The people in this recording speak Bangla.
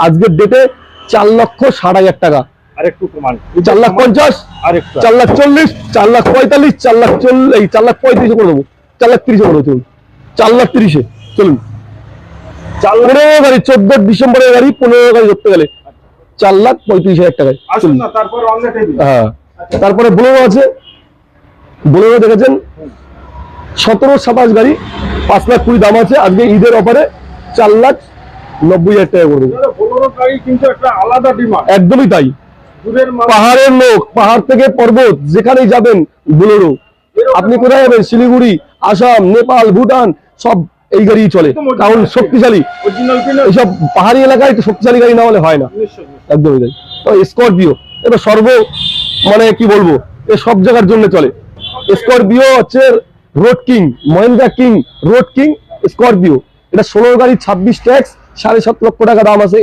আজকের ডেটে 4,60,000 টাকা। আরেকটু কমান, 4,50,000, আরেকটু 4,40,000, 4,45,000, 4,40,000, 4,35,000 করে দেবো, 4,30,000 করে দেবো, 4,30,000 চলুন। 15 গাড়ি, 14 ডিসেম্বরের গাড়ি, 15 গাড়ি ধরতে গেলে 4,35,000 টাকায়। আসুন না, তারপর অন্য টেবিল। হ্যাঁ, তারপরে বোলেরো আছে, বোলেরো দেখেছেন 17-27 গাড়ি, 5,20,000 দাম আছে। আজকে ঈদের অফারে 4,90,000 টাকা করে দেবো। বোলেরো গাড়ি কিন্তু একটা আলাদা ডিমান্ড, একদমই তাই। দূরের পাহাড়ের লোক, পাহাড় থেকে পর্বত যেখানেই যাবেন বোলেরো। আপনি কোথায় যাবেন? শিলিগুড়ি, আসাম, নেপাল, ভুটান, সব এই গাড়ি চলে, কারণ শক্তিশালী। এইসব পাহাড়ি এলাকায় তো শক্তিশালী গাড়ি না হলে হয় না। একদমই তাই। তো স্করপিও এটা মানে কি বলবো, এ সব জায়গার জন্য চলে। স্করপিও হচ্ছে road king, Mahindra king, road king Scorpio. এটা 16 গাড়ি, 26 ট্যাক্স, 7.5 লক্ষ টাকা দাম আছে।